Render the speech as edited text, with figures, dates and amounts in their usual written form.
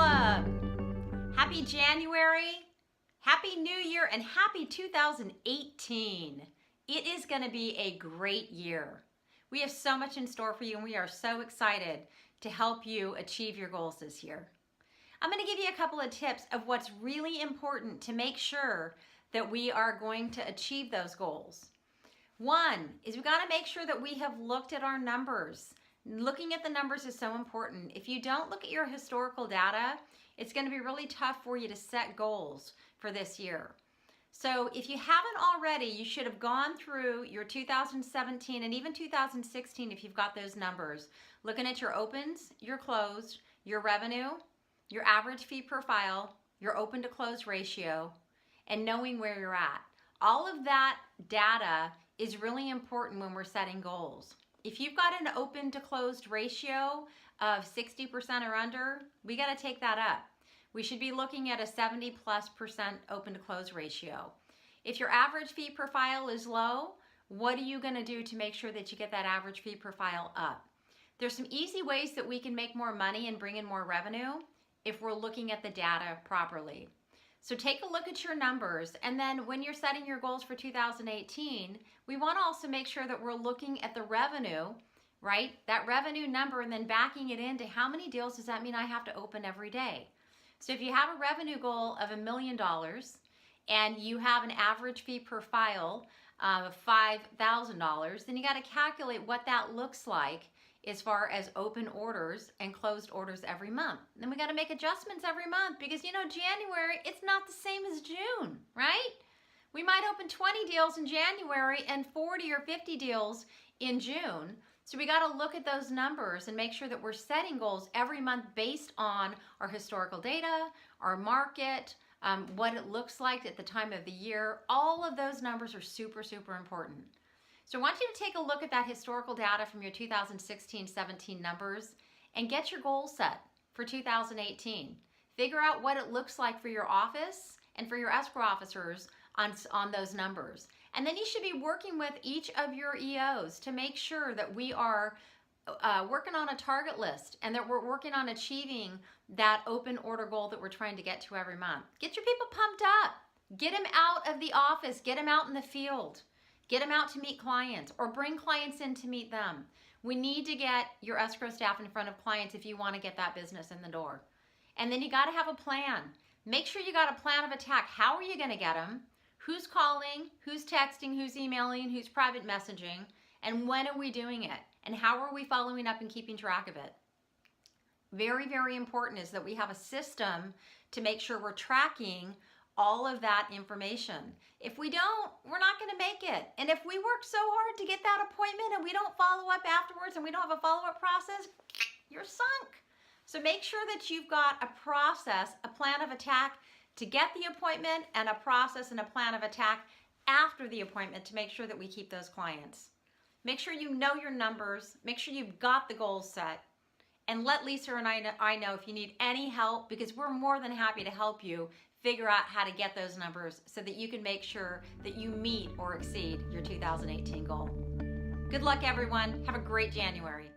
Club. Happy January, Happy New Year, and Happy 2018. It is going to be a great year. We have so much in store for you, and we are so excited to help you achieve your goals this year. I'm going to give you a couple of tips of what's really important to make sure that we are going to achieve those goals. One is we've got to make sure that we have looked at our numbers. Looking at the numbers is so important. If you don't look at your historical data, it's going to be really tough for you to set goals for this year. So if you haven't already, you should have gone through your 2017 and even 2016 if you've got those numbers. Looking at your opens, your closed, your revenue, your average fee per file, your open to close ratio, and knowing where you're at. All of that data is really important when we're setting goals. If you've got an open to closed ratio of 60% or under, we got to take that up. We should be looking at a 70+% open to close ratio. If your average fee per file is low, what are you going to do to make sure that you get that average fee per file up? There's some easy ways that we can make more money and bring in more revenue if we're looking at the data properly. So take a look at your numbers, and then when you're setting your goals for 2018, we want to also make sure that we're looking at the revenue, right? That revenue number, and then backing it into how many deals does that mean I have to open every day? So if you have a revenue goal of $1 million and you have an average fee per file of $5,000, then you got to calculate what that looks like as far as open orders and closed orders every month. Then we got to make adjustments every month because, you know, January, it's not the same as June, right? We might open 20 deals in January and 40 or 50 deals in June. So we got to look at those numbers and make sure that we're setting goals every month based on our historical data, our market, what it looks like at the time of the year. All of those numbers are super, super important. So I want you to take a look at that historical data from your 2016-17 numbers and get your goals set for 2018. Figure out what it looks like for your office and for your escrow officers on those numbers. And then you should be working with each of your EOs to make sure that we are working on a target list and that we're working on achieving that open order goal that we're trying to get to every month. Get your people pumped up. Get them out of the office. Get them out in the field. Get them out to meet clients or bring clients in to meet them. We need to get your escrow staff in front of clients if you want to get that business in the door. And then you got to have a plan. Make sure you got a plan of attack. How are you going to get them? Who's calling? Who's texting? Who's emailing? Who's private messaging? And when are we doing it? And how are we following up and keeping track of it? Very, very important is that we have a system to make sure we're tracking all of that information. If we don't, we're not going to make it. And if we work so hard to get that appointment and we don't follow up afterwards and we don't have a follow-up process, you're sunk. So make sure that you've got a process, a plan of attack to get the appointment, and a process and a plan of attack after the appointment to make sure that we keep those clients. Make sure you know your numbers. Make sure you've got the goals set. And let Lisa and I know if you need any help, because we're more than happy to help you figure out how to get those numbers so that you can make sure that you meet or exceed your 2018 goal. Good luck, everyone. Have a great January.